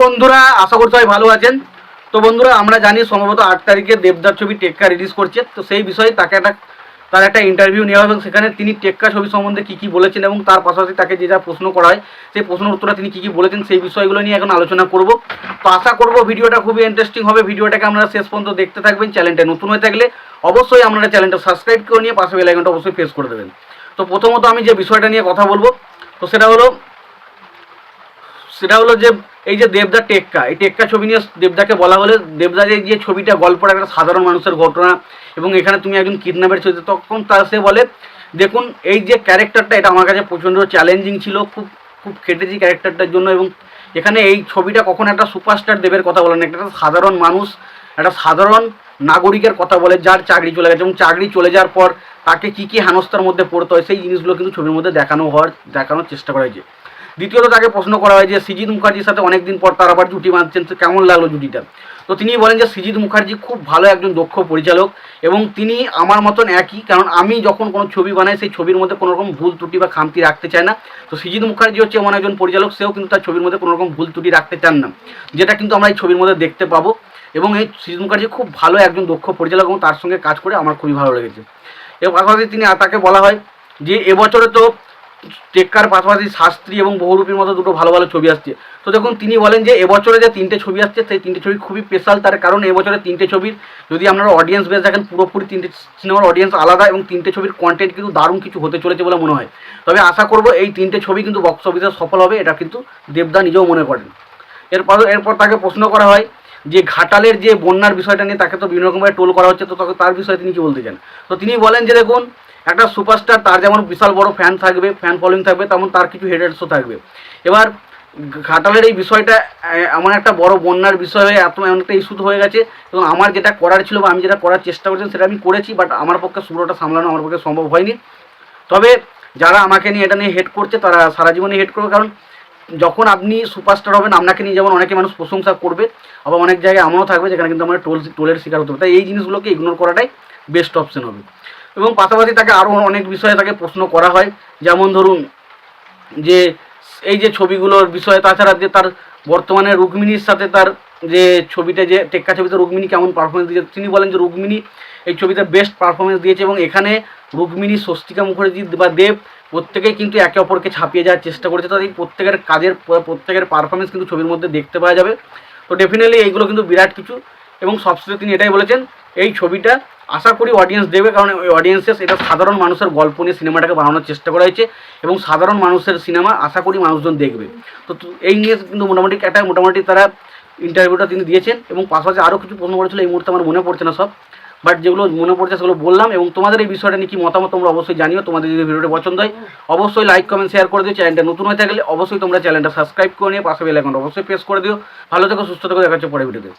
বন্ধুরা আশা করি সবাই ভালো আছেন। তো বন্ধুরা আমরা জানি সম্ভবত 8 তারিখে দেবদার ছবি টেক্কা রিলিজ করছে। তো সেই বিষয়ে তার একটা ইন্টারভিউ নেওয়া এবং সেখানে তিনি টেক্কা ছবি সম্বন্ধে কী কী বলেছেন এবং তার পাশাপাশি তাকে যে যা প্রশ্ন করা হয় সেই প্রশ্নের উত্তরে তিনি কী কী বলেছেন সেই বিষয়গুলো নিয়ে এখন আলোচনা করব। তো আশা করব ভিডিওটা খুবই ইন্টারেস্টিং হবে। ভিডিওটাকে আপনারা শেষ পর্যন্ত দেখতে থাকবেন। চ্যানেলটা নতুন হয়ে থাকলে অবশ্যই আপনারা চ্যানেলটা সাবস্ক্রাইব করে নিয়ে পাশে বেল আইকনটা অবশ্যই প্রেস করে দেবেন। তো প্রথমত আমি যে বিষয়টা নিয়ে কথা বলবো তো সেটা হলো যে এই যে দেবদা টেক্কা, এই টেক্কা ছবি নিয়ে দেবদাকে বলা হলে দেবদা যে ছবিটা গল্পটা একটা সাধারণ মানুষের ঘটনা এবং এখানে তুমি একজন কিডন্যাপের ছবি, তখন সে বলে দেখুন এই যে ক্যারেক্টারটা এটা আমার কাছে প্রচণ্ড চ্যালেঞ্জিং ছিল, খুব খুব খেটেছি ক্যারেক্টারটার জন্য। এবং এখানে এই ছবিটা কখনো একটা সুপারস্টার দেবের কথা বলে না, একটা সাধারণ মানুষ, একটা সাধারণ নাগরিকের কথা বলে যার চাকরি চলে গেছে এবং চাকরি চলে যাওয়ার পর তাকে কী কী হেনস্থার মধ্যে পড়তে হয় সেই জিনিসগুলো কিন্তু ছবির মধ্যে দেখানোর চেষ্টা করা হয়েছে। দ্বিতীয়ত তাকে প্রশ্ন করা হয় যে সৃজিত মুখার্জির সাথে অনেকদিন পর তার আবার জুটি বাঁধছেন, তো কেমন লাগলো জুটিটা। তো তিনি বলেন যে সৃজিত মুখার্জি খুব ভালো একজন দক্ষ পরিচালক এবং তিনি আমার মতন একই, কারণ আমি যখন কোনো ছবি বানাই সেই ছবির মধ্যে কোনো রকম ভুল ত্রুটি বা খামতি রাখতে চায় না। তো সৃজিত মুখার্জি হচ্ছে এমন একজন পরিচালক, সেও কিন্তু তার ছবির মধ্যে কোনো রকম ভুল ত্রুটি রাখতে চান না, যেটা কিন্তু আমরা এই ছবির মধ্যে দেখতে পাবো। এবং এই সৃজিত মুখার্জি খুব ভালো একজন দক্ষ পরিচালক এবং তার সঙ্গে কাজ করে আমার খুবই ভালো লেগেছে। এর পাশাপাশি তাকে বলা হয় যে এবছরে তো টেক্কার পাশাপাশি শাস্ত্রী এবং বহুরূপীর মতো দুটো ভালো ভালো ছবি আসছে। তো দেখুন তিনি বলেন যে এবছরে যে 3টে ছবি আসছে সেই 3টে ছবি খুবই স্পেশাল, তার কারণ এবছরে 3টে ছবির যদি আপনারা অডিয়েন্স বেস দেখেন পুরোপুরি 3টে সিনেমার অডিয়েন্স আলাদা এবং 3টে ছবির কন্টেন্ট কিন্তু দারুণ কিছু হতে চলেছে বলে মনে হয়। তবে আশা করব এই 3টে ছবি কিন্তু বক্স অফিসে সফল হবে, এটা কিন্তু দেবদা নিজেও মনে করেন। এরপর তাকে প্রশ্ন করা হয় যে ঘাটালের যে বন্যার বিষয়টা নিয়ে তাকে তো বিভিন্ন রকমভাবে টোল করা হচ্ছে, তো তার বিষয়ে তিনি কী বলতে চান। তো তিনি বলেন যে দেখুন একটা সুপারস্টার তার যেমন বিশাল বড় ফ্যান ফলোয়িং থাকবে, তেমন তার কিছু হেটার্সও থাকবে। এবার ঘাটালের এই বিষয়টা এমন একটা বড় বন্যার বিষয় হয়ে এমন একটা ইস্যু হয়ে গেছে এবং আমার যেটা করার ছিল বা আমি যেটা করার চেষ্টা করেছিলাম সেটা আমি করেছি, বাট আমার পক্ষে পুরোটা সামলানো আমার পক্ষে সম্ভব হয়নি। তবে যারা আমাকে নিয়ে এটা নিয়ে হেট করছে তারা সারা জীবনে হেট করবে, কারণ যখন আপনি সুপারস্টার হবেন আপনাকে নিয়ে যেমন অনেকে মানুষ প্রশংসা করবে, আবার অনেক জায়গায় এমনও থাকবে যেখানে কিন্তু আমরা টোলের শিকার হতে হবে। তাই এই জিনিসগুলোকে ইগনোর করাটাই বেস্ট অপশন হবে। এবং পাশাপাশি তাকে আরও অনেক বিষয়ে তাকে প্রশ্ন করা হয়, যেমন ধরুন যে এই যে ছবিগুলোর বিষয়ে, তাছাড়া যে তার বর্তমানে রুক্মিণীর সাথে তার যে ছবিটা যে টেক্কা ছবিতে রুক্মিণী কেমন পারফরমেন্স দিয়েছে, তিনি বলেন যে রুক্মিণী এই ছবিতে বেস্ট পারফরমেন্স দিয়েছে এবং এখানে রুক্মিণী, স্বস্তিকা মুখার্জি বা দেব প্রত্যেকেই কিন্তু একে অপরকে ছাপিয়ে যাওয়ার চেষ্টা করেছে। তো এই প্রত্যেকের পারফরমেন্স কিন্তু ছবির মধ্যে দেখতে পাওয়া যাবে। তো ডেফিনেটলি এইগুলো কিন্তু বিরাট কিছু। এবং সবশেষে তিনি এটাই বলেছেন এই ছবিটা আশা করি অডিয়েন্স দেবে, কারণ ওই অডিয়েন্সের এটা সাধারণ মানুষের গল্প নিয়ে সিনেমাটাকে বানানোর চেষ্টা করা হয়েছে এবং সাধারণ মানুষের সিনেমা আশা করি মানুষজন দেখবে। তো এই নিয়ে কিন্তু মোটামুটি তারা ইন্টারভিউটা তিনি দিয়েছেন এবং পাশাপাশি আরও কিছু প্রশ্ন করেছিল, এই মুহূর্তে আমার মনে পড়ছে না সব, বাট যেগুলো মনে পড়ছে সেগুলো বললাম। এবং তোমাদের এই বিষয়টা নিয়ে কি মতামত তোমরা অবশ্যই জানিও। তোমাদের যদি ভিডিওটা পছন্দ হয় অবশ্যই লাইক কমেন্ট শেয়ার করে দিও। চ্যানেলটা নতুন হয়ে থাকলে অবশ্যই তোমরা চ্যানেলটা সাবস্ক্রাইব করে নিয়ে পাশে বেল আইকনটা অবশ্যই প্রেস করে দিও। ভালো থেকো, সুস্থ থেকো, দেখা হচ্ছে পরের ভিডিওতে।